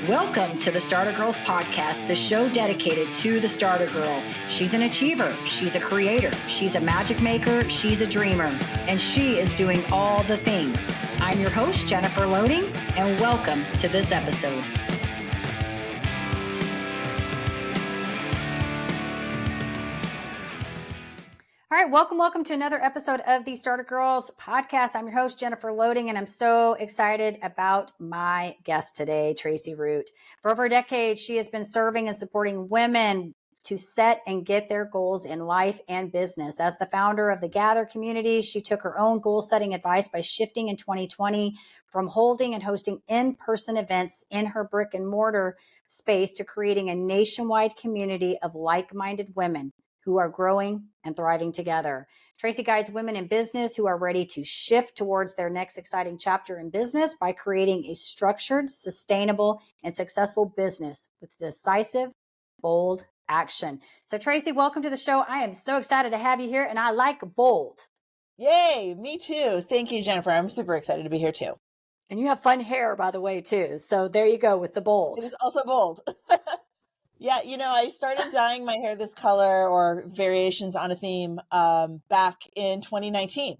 Welcome to the Starter Girls podcast, the show dedicated to the Starter Girl. She's an achiever, she's a creator, she's a magic maker, she's a dreamer, and she is doing all the things. I'm your host, Jennifer Loading, and welcome to this episode. All right, welcome to another episode of the Starter Girls podcast. I'm your host, Jennifer Loading, and I'm so excited about my guest today, Tracy Root. For over a decade, she has been serving and supporting women to set and get their goals in life and business. As the founder of the Gather community, she took her own goal-setting advice by shifting in 2020 from holding and hosting in-person events in her brick and mortar space to creating a nationwide community of like-minded women who are growing and thriving together. Tracy guides women in business who are ready to shift towards their next exciting chapter in business by creating a structured, sustainable, and successful business with decisive, bold action. So Tracy, welcome to the show. I am so excited to have you here, and I like bold. Yay, me too. Thank you, Jennifer. I'm super excited to be here too. And you have fun hair, by the way, too. So there you go with the bold. It is also bold. Yeah, I started dyeing my hair this color or variations on a theme back in 2019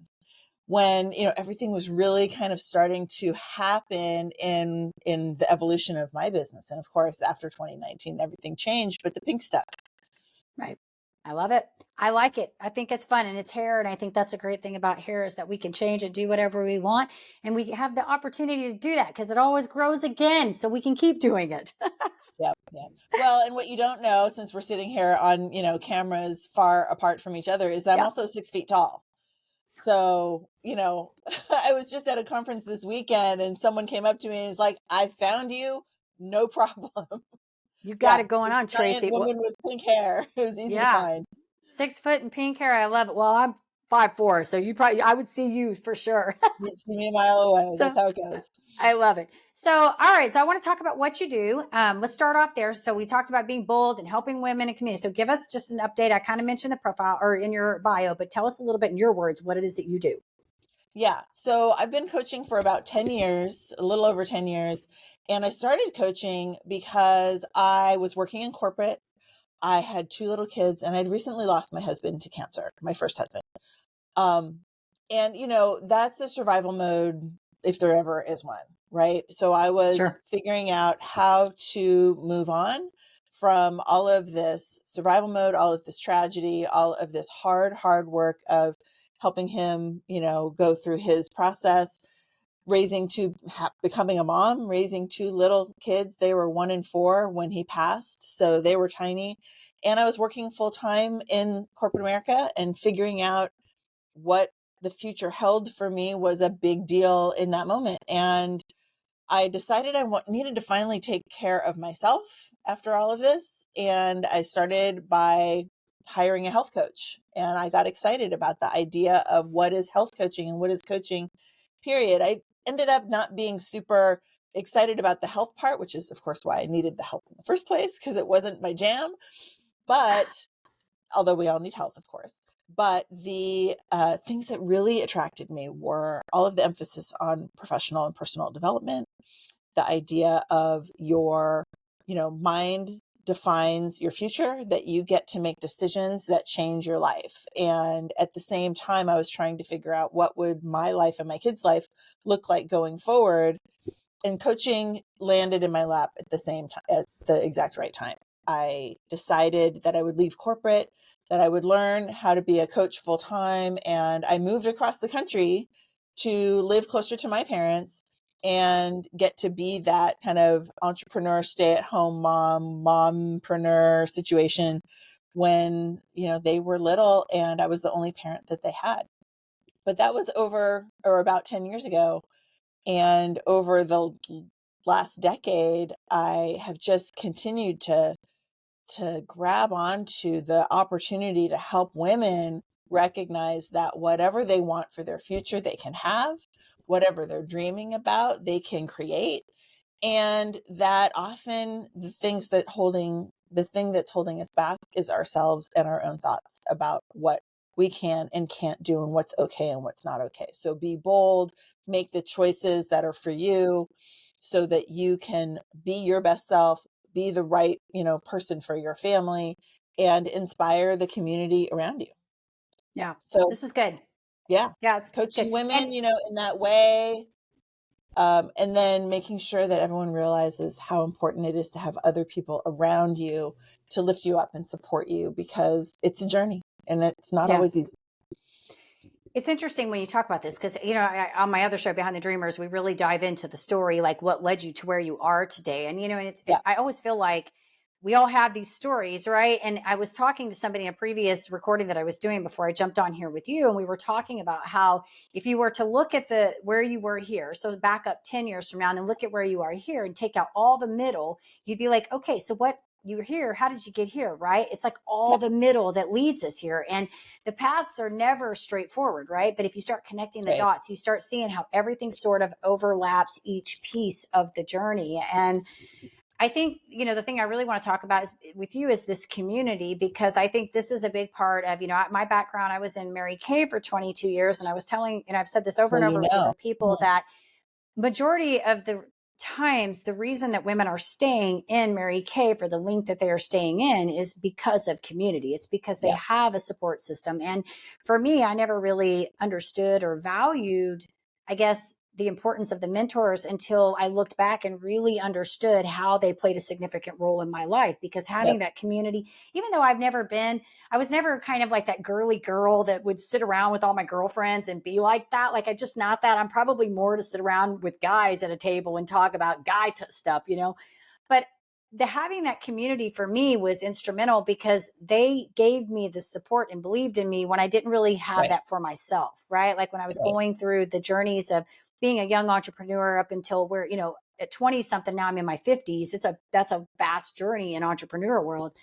when, everything was really kind of starting to happen in the evolution of my business. And of course, after 2019, everything changed, but the pink stuck. Right. I love it. I like it. I think it's fun and it's hair. And I think that's a great thing about hair is that we can change and do whatever we want. And we have the opportunity to do that because it always grows again. So we can keep doing it. Yep. Well, and what you don't know, since we're sitting here on, cameras far apart from each other, is I'm also 6 feet tall. So, I was just at a conference this weekend and someone came up to me and was like, I found you, no problem. You got it going on, Tracy. Woman with pink hair. It was easy to find. 6 foot and pink hair. I love it. Well, I'm 5'4", so I would see you for sure. You'd see me a mile away. That's how it goes. I love it. So, all right. So I want to talk about what you do. Let's start off there. So we talked about being bold and helping women and community. So give us just an update. I kind of mentioned the profile or in your bio, but tell us a little bit in your words, what it is that you do. Yeah. So I've been coaching for about 10 years, a little over 10 years. And I started coaching because I was working in corporate. I had 2 little kids and I'd recently lost my husband to cancer, my first husband. And that's a survival mode if there ever is one, right? So I was figuring out how to move on from all of this survival mode, all of this tragedy, all of this hard work of helping him, go through his process, becoming a mom, raising 2 little kids. They were 1 and 4 when he passed. So they were tiny. And I was working full time in corporate America and figuring out what the future held for me was a big deal in that moment. And I decided I needed to finally take care of myself after all of this. And I started by hiring a health coach. And I got excited about the idea of what is health coaching and what is coaching, period. I ended up not being super excited about the health part, which is, of course, why I needed the help in the first place, because it wasn't my jam. But although we all need health, of course. But the things that really attracted me were all of the emphasis on professional and personal development, the idea of your, mind defines your future, that you get to make decisions that change your life. And at the same time, I was trying to figure out what would my life and my kids' life look like going forward. And coaching landed in my lap at the same time, at the exact right time. I decided that I would leave corporate, that I would learn how to be a coach full time. And I moved across the country to live closer to my parents and get to be that kind of entrepreneur, stay at home mompreneur situation when, they were little and I was the only parent that they had. But that was about 10 years ago. And over the last decade, I have just continued to grab onto the opportunity to help women recognize that whatever they want for their future, they can have, whatever they're dreaming about, they can create. And that often the thing that's holding us back is ourselves and our own thoughts about what we can and can't do and what's okay and what's not okay. So be bold, make the choices that are for you. so that you can be your best self, be the right, person for your family, and inspire the community around you. Yeah. So This is good. yeah, Yeah, it's coaching good. And women, in that way. And then making sure that everyone realizes how important it is to have other people around you to lift you up and support you, because it's a journey and it's not yeah. always easy. It's interesting when you talk about this because, on my other show, Behind the Dreamers, we really dive into the story, like what led you to where you are today. And, and Yeah. I always feel like we all have these stories, right? And I was talking to somebody in a previous recording that I was doing before I jumped on here with you. And we were talking about how if you were to look at where you were here, so back up 10 years from now and then look at where you are here and take out all the middle, you'd be like, okay, so what you're here, how did you get here? Right? It's like all Yeah. the middle that leads us here. And the paths are never straightforward, right? But if you start connecting the Right. dots, you start seeing how everything sort of overlaps each piece of the journey. And I think, the thing I really want to talk about with you is this community, because I think this is a big part of, my background. I was in Mary Kay for 22 years. And I was telling, and I've said this over Well, and over with different people, Mhm. that majority of the times the reason that women are staying in Mary Kay for the length that they are staying in is because of community. It's because they Yeah. have a support system. And for me, I never really understood or valued, I guess, the importance of the mentors until I looked back and really understood how they played a significant role in my life. Because Yep. having that community, even though I was never kind of like that girly girl that would sit around with all my girlfriends and be like that. Like, I'm just not that. I'm probably more to sit around with guys at a table and talk about stuff, But having that community for me was instrumental because they gave me the support and believed in me when I didn't really have Right. that for myself, right? Like when I was Right. going through the journeys of being a young entrepreneur up until where, at 20 something, now I'm in my 50s. That's a vast journey in entrepreneur world.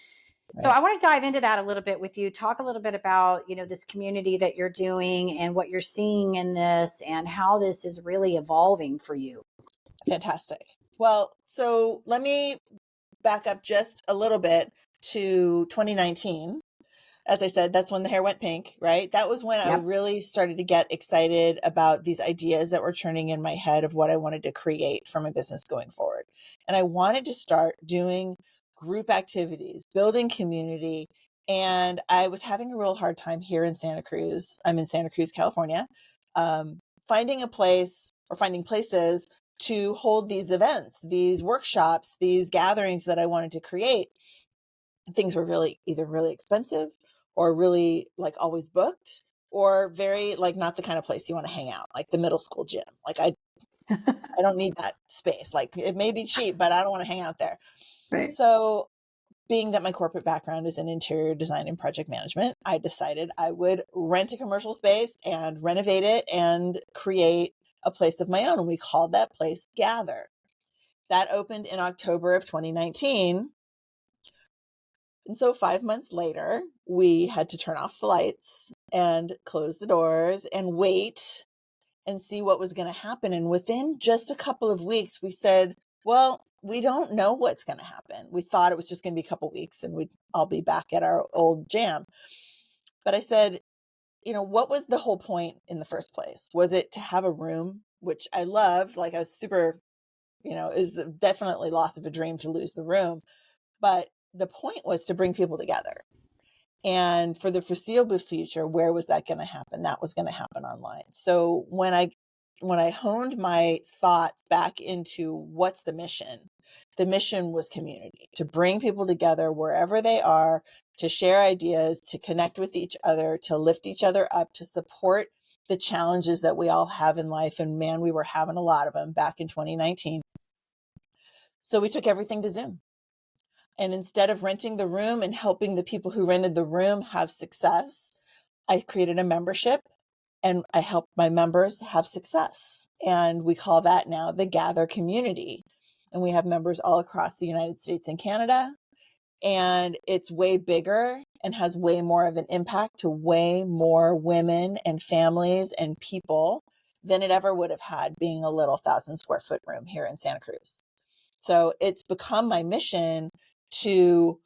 So Right. I want to dive into that a little bit with you. Talk a little bit about, this community that you're doing and what you're seeing in this and how this is really evolving for you. Fantastic. Well, so let me back up just a little bit to 2019. As I said, that's when the hair went pink, right? That was when I Yep. really started to get excited about these ideas that were churning in my head of what I wanted to create for my business going forward. And I wanted to start doing group activities, building community. And I was having a real hard time here in Santa Cruz. I'm in Santa Cruz, California, finding a place or finding places to hold these events, these workshops, these gatherings that I wanted to create. Things were either really expensive or really like always booked, or very like not the kind of place you want to hang out, like the middle school gym. Like I don't need that space. Like it may be cheap, but I don't want to hang out there. Right. So being that my corporate background is in interior design and project management, I decided I would rent a commercial space and renovate it and create a place of my own. And we called that place Gather. That opened in October of 2019. And so 5 months later, we had to turn off the lights and close the doors and wait and see what was going to happen. And within just a couple of weeks, we said, well, we don't know what's going to happen. We thought it was just going to be a couple of weeks and we'd all be back at our old jam. But I said, what was the whole point in the first place? Was it to have a room, which I loved? Like I was super, is definitely loss of a dream to lose the room. But the point was to bring people together. And for the foreseeable future, where was that going to happen? That was going to happen online. So when I honed my thoughts back into what's the mission was community, to bring people together wherever they are, to share ideas, to connect with each other, to lift each other up, to support the challenges that we all have in life. And man, we were having a lot of them back in 2019. So we took everything to Zoom. And instead of renting the room and helping the people who rented the room have success, I created a membership and I helped my members have success. And we call that now the Gather community. And we have members all across the United States and Canada. And it's way bigger and has way more of an impact to way more women and families and people than it ever would have had being a little 1,000 square foot room here in Santa Cruz. So it's become my mission to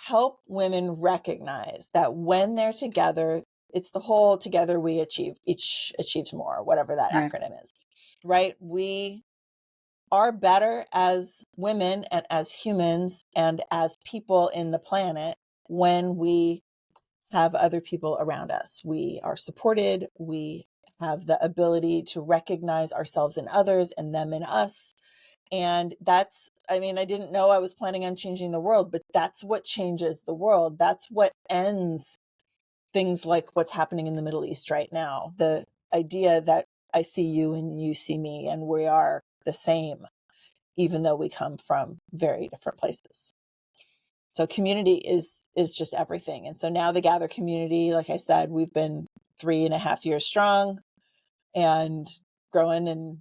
help women recognize that when they're together, it's the whole together we achieve, each achieves more, whatever that Right. acronym is, right? We are better as women and as humans and as people in the planet when we have other people around us. We are supported. We have the ability to recognize ourselves in others and them in us. And that's, I mean, I didn't know I was planning on changing the world, but that's what changes the world. That's what ends things like what's happening in the Middle East right now. The idea that I see you and you see me and we are the same, even though we come from very different places. So community is just everything. And so now the Gather community, like I said, we've been 3.5 years strong and growing and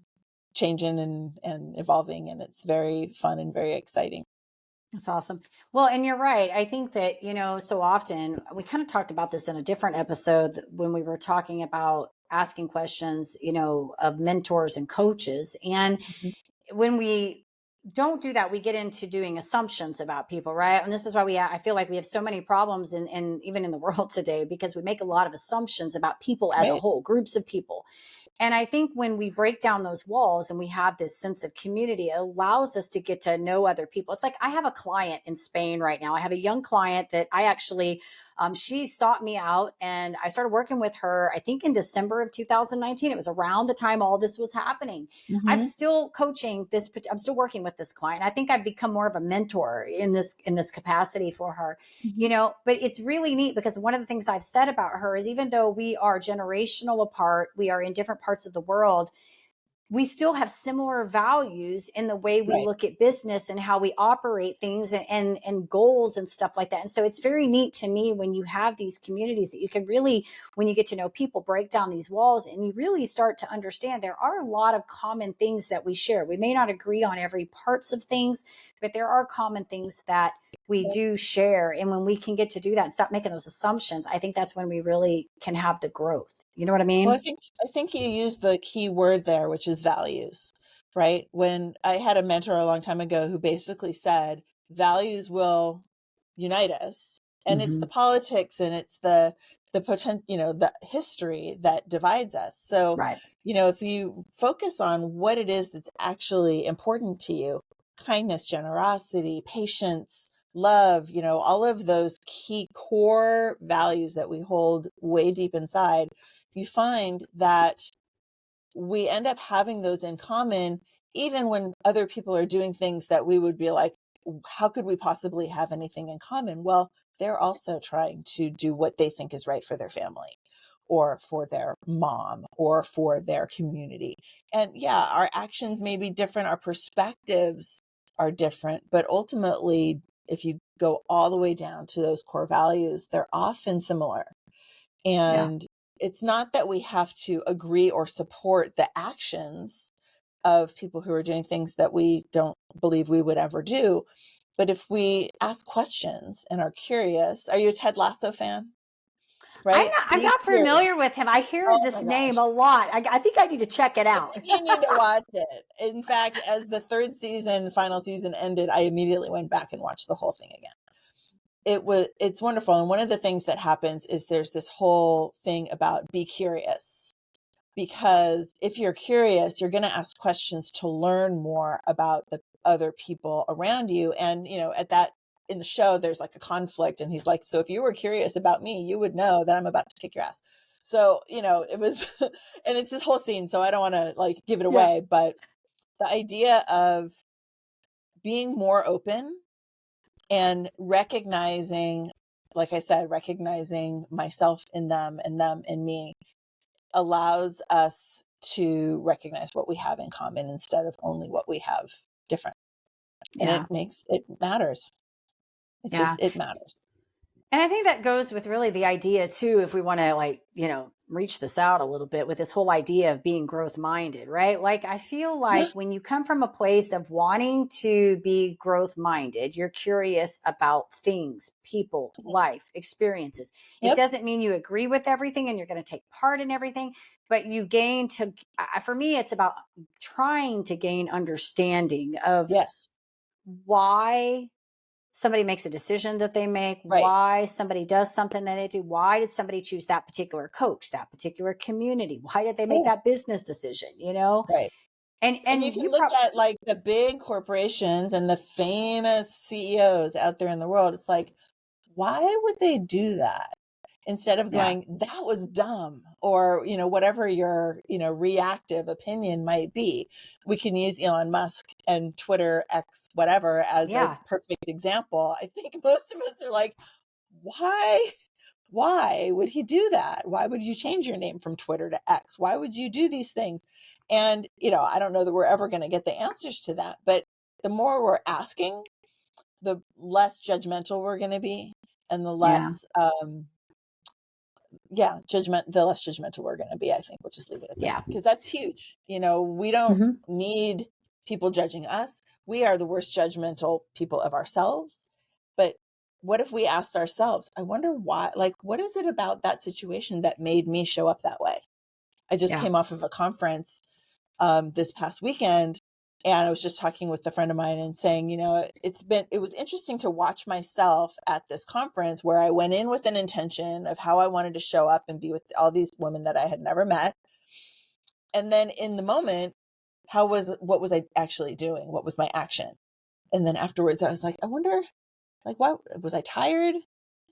changing and evolving. And it's very fun and very exciting. That's awesome. Well, and you're right. I think that, so often we kind of talked about this in a different episode when we were talking about asking questions, of mentors and coaches. And Mhm. when we don't do that, we get into doing assumptions about people, right? And this is why I feel like we have so many problems in even in the world today, because we make a lot of assumptions about people as a Right. whole, groups of people. And I think when we break down those walls and we have this sense of community, it allows us to get to know other people. It's like I have a client in Spain right now. I have a young client that I actually, she sought me out and I started working with her, I think in December of 2019. It was around the time all this was happening. I'm Mm-hmm. still coaching this, I'm still working with this client. I think I've become more of a mentor in this capacity for her, Mm-hmm. but it's really neat because one of the things I've said about her is even though we are generational apart, we are in different parts of the world, we still have similar values in the way we Right. look at business and how we operate things and goals and stuff like that. And so it's very neat to me when you have these communities that you can really, when you get to know people, break down these walls and you really start to understand there are a lot of common things that we share. We may not agree on every parts of things, but there are common things that we do share. And when we can get to do that and stop making those assumptions, I think that's when we really can have the growth. You know what I Well, mean? I think you used the key word there, which is values, right? When I had a mentor a long time ago who basically said values will unite us, and it's Mm-hmm. the politics and it's the potential, the history that divides us. So, Right. if you focus on what it is that's actually important to you, kindness, generosity, patience, love, all of those key core values that we hold way deep inside, you find that we end up having those in common, even when other people are doing things that we would be like, how could we possibly have anything in common? Well, they're also trying to do what they think is right for their family or for their mom or for their community. And yeah, our actions may be different, our perspectives are different, but ultimately, if you go all the way down to those core values, they're often similar. Yeah. And it's not that we have to agree or support the actions of people who are doing things that we don't believe we would ever do. But if we ask questions and are curious, are you a Ted Lasso fan? Right? I'm Be not curious. familiar with him. I hear Oh my this name gosh. a lot. I think I need to check it I out. think you need to watch it. In fact, as the third season, final season ended, I immediately went back and watched the whole thing again. It's wonderful. And one of the things that happens is there's this whole thing about be curious, because if you're curious, you're going to ask questions to learn more about the other people around you. And, at that in the show, there's like a conflict. And he's like, so if you were curious about me, you would know that I'm about to kick your ass. So, it was, and it's this whole scene. So I don't want to like give it Yeah. away, but the idea of being more open and recognizing, like I said, recognizing myself in them and them in me allows us to recognize what we have in common instead of only what we have different. And Yeah. it matters. Yeah. It matters. And I think that goes with really the idea too, if we want to reach this out a little bit with this whole idea of being growth minded, right? Like I feel Yeah. like when you come from a place of wanting to be growth minded, you're curious about things, people, life, experiences. It Yep. doesn't mean you agree with everything and you're going to take part in everything, but you gain for me, it's about trying to gain understanding of Yes. why somebody makes a decision that they make, Right. why somebody does something that they do. Why did somebody choose that particular coach, that particular community? Why did they make Yeah. that business decision? Right. And you And can you look probably, at like the big corporations and the famous CEOs out there in the world. It's like, why would they do that? Instead of yeah, going, that was dumb, or, whatever your, reactive opinion might be. We can use Elon Musk and Twitter, X, whatever, as a yeah, perfect example. I think most of us are like, why? Why would he do that? Why would you change your name from Twitter to X? Why would you do these things? And, I don't know that we're ever going to get the answers to that, but the more we're asking, the less judgmental we're going to be, and the yeah, less, the less judgmental we're going to be. I think we'll just leave it at that, yeah. because that's huge. We don't Hmm. need people judging us. We are the worst judgmental people of ourselves. But what if we asked ourselves, I wonder why, like, what is it about that situation that made me show up that way? I just Yeah, came off of a conference this past weekend. And I was just talking with a friend of mine and saying, it was interesting to watch myself at this conference where I went in with an intention of how I wanted to show up and be with all these women that I had never met. And then in the moment, what was I actually doing? What was my action? And then afterwards I was like, I wonder, like, what was I tired?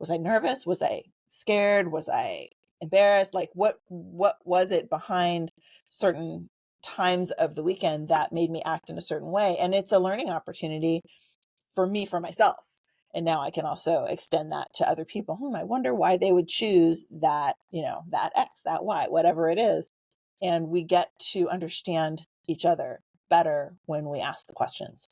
Was I nervous? Was I scared? Was I embarrassed? Like, what was it behind certain times of the weekend that made me act in a certain way? And it's a learning opportunity for me, for myself. And now I can also extend that to other people. I wonder why they would choose that, that X, that Y, whatever it is. And we get to understand each other better when we ask the questions.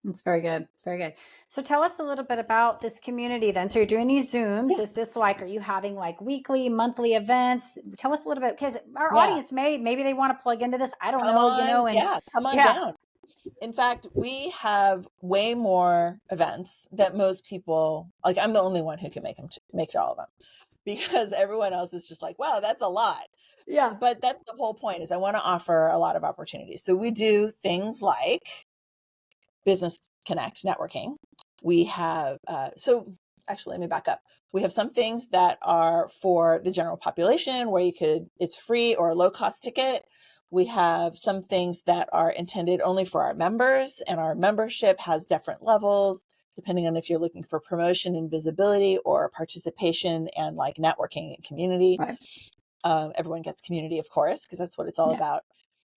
it's very good. It's very good. So tell us a little bit about this community then. So you're doing these Zooms. Yeah. Is this like, are you having like weekly, monthly events? Tell us a little bit, because our Yeah. audience maybe they want to plug into this. I don't Come know, on. and Yeah. Come on yeah, down. In fact, we have way more events that most people, like, I'm the only one who can make all of them, because everyone else is just like, wow, that's a lot. yeah, But that's the whole point, is I want to offer a lot of opportunities. So we do things like business connect networking. We have, so actually, let me back up. We have some things that are for the general population where it's free or a low cost ticket. We have some things that are intended only for our members, and our membership has different levels depending on if you're looking for promotion and visibility or participation and like networking and community. right, Everyone gets community, of course, because that's what it's all yeah, about.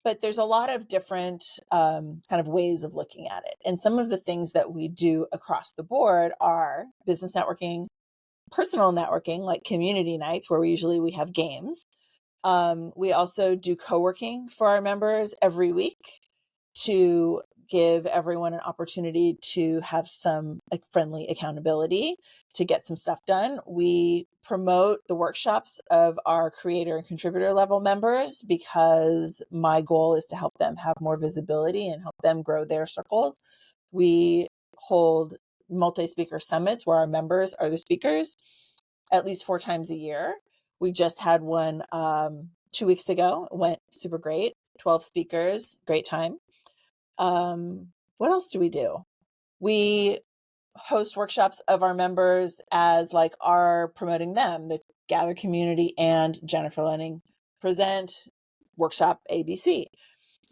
But there's a lot of different kind of ways of looking at it. And some of the things that we do across the board are business networking, personal networking, like community nights where we have games. We also do co-working for our members every week to give everyone an opportunity to have some like friendly accountability to get some stuff done. We promote the workshops of our creator and contributor level members, because my goal is to help them have more visibility and help them grow their circles. We hold multi-speaker summits where our members are the speakers at least 4 times a year. We just had one 2 weeks ago. It went super great. 12 speakers, great time. What else do we do? We host workshops of our members as like our promoting them, the Gather community and Jennifer Lenning present workshop ABC,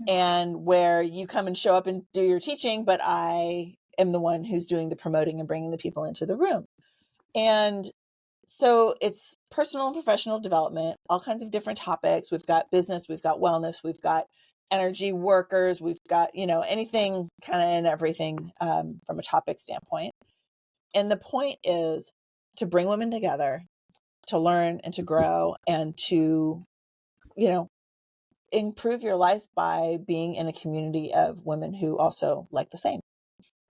and where you come and show up and do your teaching, but I am the one who's doing the promoting and bringing the people into the room. And so it's personal and professional development, all kinds of different topics. We've got business, we've got wellness, we've got energy workers, we've got, anything kind of and everything from a topic standpoint. And the point is to bring women together, to learn and to grow and to, you know, improve your life by being in a community of women who also like the same.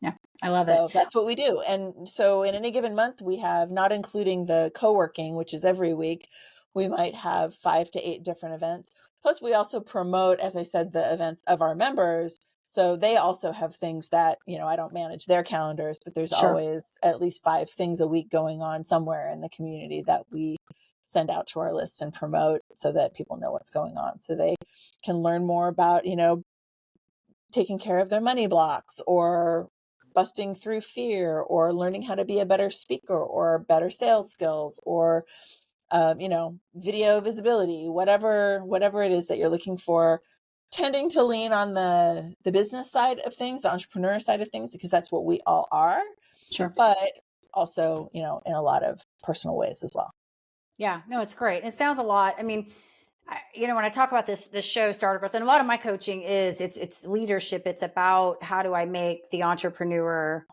yeah. I love it. So that's what we do. And so in any given month, we have, not including the co-working, which is every week, we might have 5 to 8 different events. Plus, we also promote, as I said, the events of our members. So they also have things that, I don't manage their calendars, but there's Sure. always at least 5 things a week going on somewhere in the community that we send out to our list and promote so that people know what's going on. So they can learn more about, taking care of their money blocks, or busting through fear, or learning how to be a better speaker, or better sales skills, or video visibility, whatever it is that you're looking for. tending to lean on the business side of things, the entrepreneur side of things, because that's what we all are, Sure. but also, in a lot of personal ways as well. Yeah, no, it's great. It sounds a lot. I mean, when I talk about this show, Starter Girls, and a lot of my coaching it's leadership. It's about how do I make the entrepreneur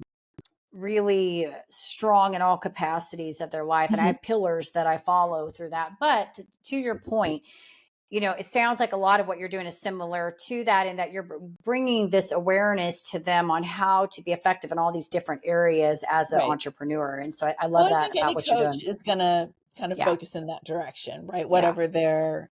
really strong in all capacities of their life. And I Mhm. have pillars that I follow through that. But to your point, it sounds like a lot of what you're doing is similar to that, in that you're bringing this awareness to them on how to be effective in all these different areas as an Right. entrepreneur. And so I love Well, I that think about any what you're coach doing. is going to kind of Yeah. focus in that direction, right? Yeah. Whatever their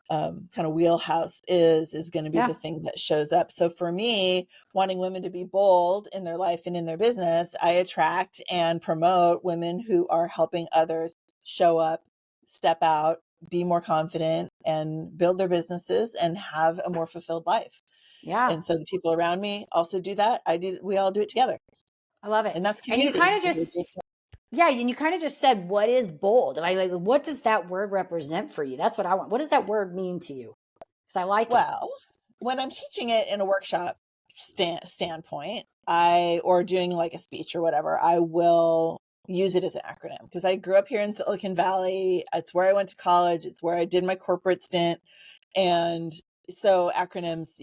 kind of wheelhouse is going to be Yeah. the thing that shows up. So for me, wanting women to be bold in their life and in their business, I attract and promote women who are helping others show up, step out, be more confident, and build their businesses and have a more fulfilled life. Yeah. And so the people around me also do that. We all do it together. I love it. And that's And you community. kind of just, yeah, and you kind of just said, what is bold? Like, what does that word represent for you? That's what I want. What does that word mean to you? Because I like it. Well, when I'm teaching it in a workshop standpoint, or doing like a speech or whatever, I will use it as an acronym, because I grew up here in Silicon Valley. It's where I went to college. It's where I did my corporate stint. And so acronyms,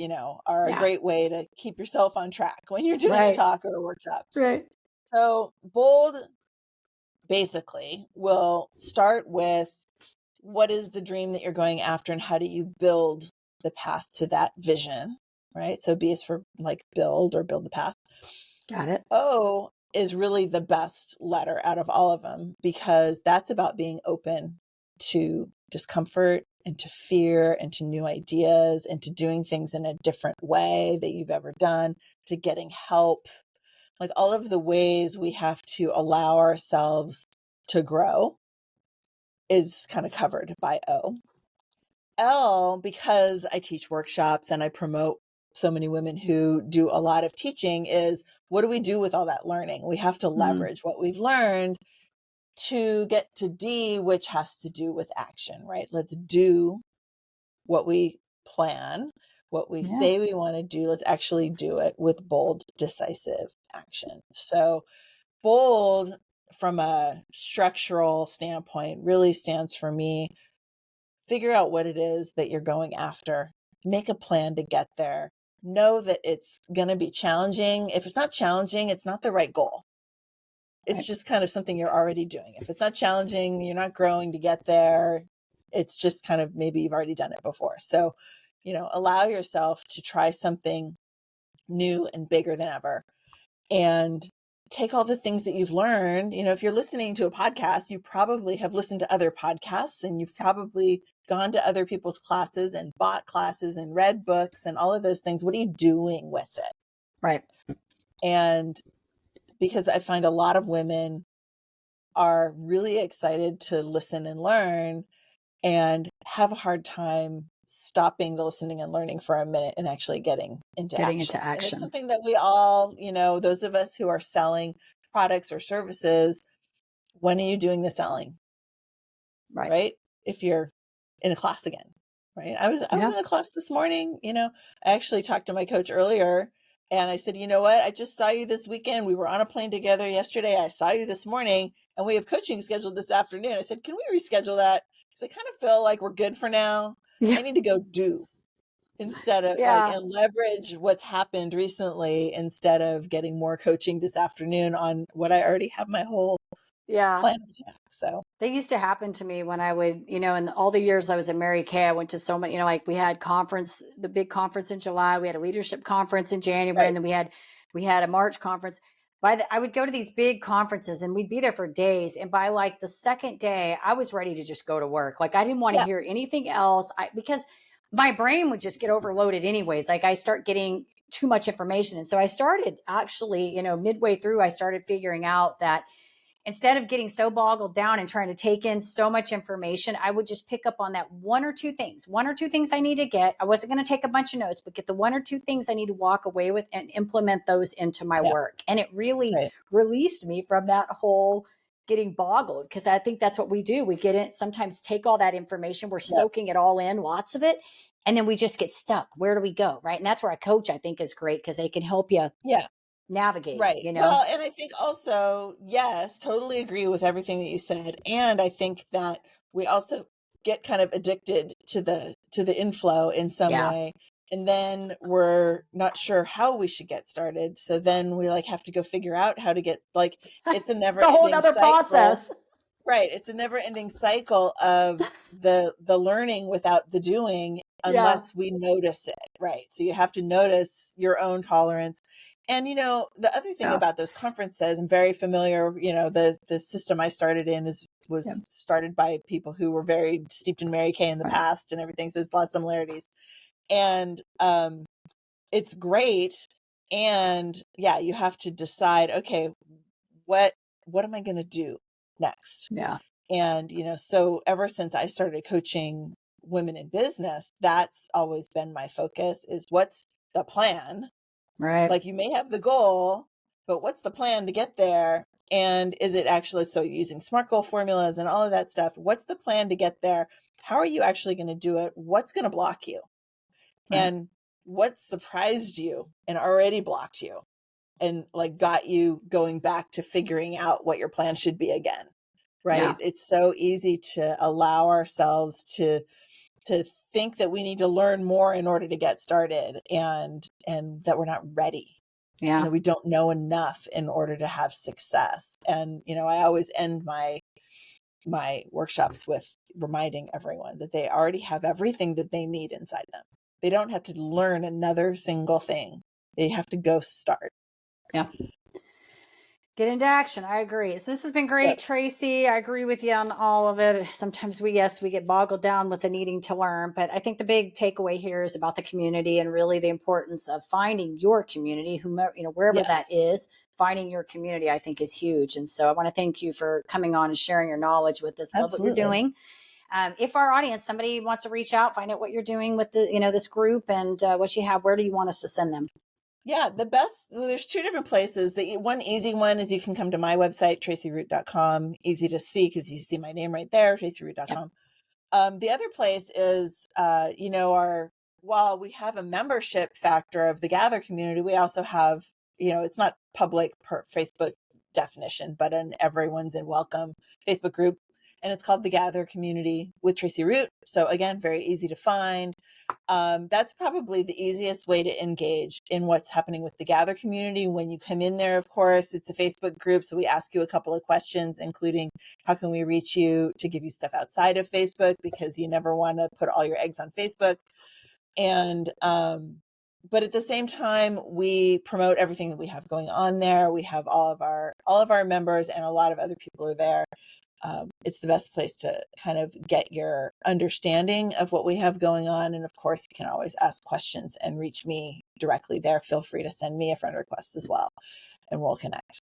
are a Yeah. great way to keep yourself on track when you're doing a Right. talk or a workshop. Right. So bold basically will start with, what is the dream that you're going after, and how do you build the path to that vision, right? So B is for like build, or build the path. Got it. O is really the best letter out of all of them, because that's about being open to discomfort and to fear and to new ideas and to doing things in a different way that you've ever done, to getting help. Like all of the ways we have to allow ourselves to grow is kind of covered by O. L, because I teach workshops and I promote so many women who do a lot of teaching, is what do we do with all that learning? We have to leverage what we've learned to get to D, which has to do with action, right? Let's do what we plan, what we Yeah. say we want to do. Let's actually do it with bold, decisive action. So bold, from a structural standpoint, really stands for me: figure out what it is that you're going after, make a plan to get there, know that it's going to be challenging. If it's not challenging, it's not the right goal. It's Right. just kind of something you're already doing. If it's not challenging, you're not growing to get there. It's just kind of, maybe you've already done it before. So, allow yourself to try something new and bigger than ever, and take all the things that you've learned. If you're listening to a podcast, you probably have listened to other podcasts, and you've probably gone to other people's classes and bought classes and read books and all of those things. What are you doing with it? Right. And because I find a lot of women are really excited to listen and learn, and have a hard time stopping the listening and learning for a minute and actually getting into action. And it's something that we all, those of us who are selling products or services, when are you doing the selling? Right. Right? If you're in a class again, right? I was Yeah. in a class this morning. I actually talked to my coach earlier, and I said, you know what? I just saw you this weekend. We were on a plane together yesterday. I saw you this morning, and we have coaching scheduled this afternoon. I said, can we reschedule that? Because I kind of feel like we're good for now. Yeah. I need to go do, instead of Yeah. and leverage what's happened recently, instead of getting more coaching this afternoon on what I already have my whole Yeah. plan of attack. So They used to happen to me when I would, in all the years I was at Mary Kay, I went to so many, like we had the big conference in July, we had a leadership conference in January, right. and then we had a March conference. I would go to these big conferences and we'd be there for days. And by like the second day, I was ready to just go to work. Like I didn't want to Yeah. hear anything else, because my brain would just get overloaded anyways. Like I start getting too much information. And so I started actually, midway through, I started figuring out that instead of getting so boggled down and trying to take in so much information, I would just pick up on that one or two things I need to get. I wasn't going to take a bunch of notes, but get the one or two things I need to walk away with and implement those into my Yeah. work. And it really Right. released me from that whole getting boggled, because I think that's what we do. We get it, sometimes take all that information, we're Yep. soaking it all in, lots of it. And then we just get stuck. Where do we go? Right. And that's where a coach, I think, is great because they can help you Yeah. navigate, Right. Well, and I think also, yes, totally agree with everything that you said. And I think that we also get kind of addicted to the inflow in some Yeah. way. And then we're not sure how we should get started. So then we like have to go figure out how to get like it's a It's never a whole ending nother cycle. process. Right. It's a never ending cycle of the learning without the doing Yeah. unless we notice it. Right. So you have to notice your own tolerance. And the other thing Yeah. about those conferences, I'm very familiar, the system I started in Yeah. was started by people who were very steeped in Mary Kay in the Right. past and everything. So there's a lot of similarities. And it's great. And yeah, you have to decide, okay, what am I going to do next? Yeah. And, so ever since I started coaching women in business, that's always been my focus is what's the plan? Right. Like you may have the goal, but what's the plan to get there? And is it actually, so using SMART goal formulas and all of that stuff, what's the plan to get there? How are you actually going to do it? What's going to block you? Right. And what surprised you and already blocked you and like got you going back to figuring out what your plan should be again? Yeah. Right. It's so easy to allow ourselves to think that we need to learn more in order to get started and that we're not ready and Yeah. that we don't know enough in order to have success. And, I always end my workshops with reminding everyone that they already have everything that they need inside them. They don't have to learn another single thing. They have to go start. Yeah. Get into action. I agree. So this has been great, Yep. Tracy. I agree with you on all of it. Sometimes we get boggled down with the needing to learn, but I think the big takeaway here is about the community and really the importance of finding your community, whomever, wherever that Yes, is, finding your community, I think is huge. And so I want to thank you for coming on and sharing your knowledge with us. Love what you're absolutely. doing. If our audience, somebody wants to reach out, find out what you're doing with the, this group and what you have, where do you want us to send them? Yeah, there's two different places. The one easy one is you can come to my website, tracyroot.com. Easy to see because you see my name right there, Yep. tracyroot.com. The other place is, while we have a membership factor of the Gather community, we also have, it's not public per Facebook definition, but an everyone's in welcome Facebook group. And it's called the Gather community with Tracy Root. So again, very easy to find. That's probably the easiest way to engage in what's happening with the Gather community. When you come in there, of course, it's a Facebook group. So we ask you a couple of questions, including how can we reach you to give you stuff outside of Facebook, because you never want to put all your eggs on Facebook. And, but at the same time, we promote everything that we have going on there. We have all of our members and a lot of other people are there. It's the best place to kind of get your understanding of what we have going on. And of course, you can always ask questions and reach me directly there. Feel free to send me a friend request as well, and we'll connect.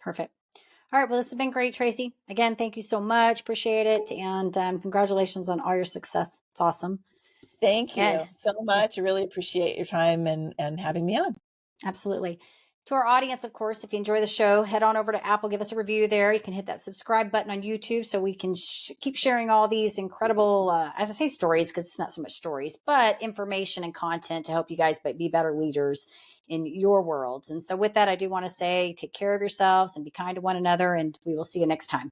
Perfect. All right. Well, this has been great, Tracy. Again, thank you so much. Appreciate it. And congratulations on all your success. It's awesome. Thank And you so yeah, much. I really appreciate your time and having me on. absolutely. To our audience, of course, if you enjoy the show, head on over to Apple, give us a review there. You can hit that subscribe button on YouTube so we can keep sharing all these incredible, as I say, stories, because it's not so much stories, but information and content to help you guys be better leaders in your worlds. And so with that, I do want to say, take care of yourselves and be kind to one another, and we will see you next time.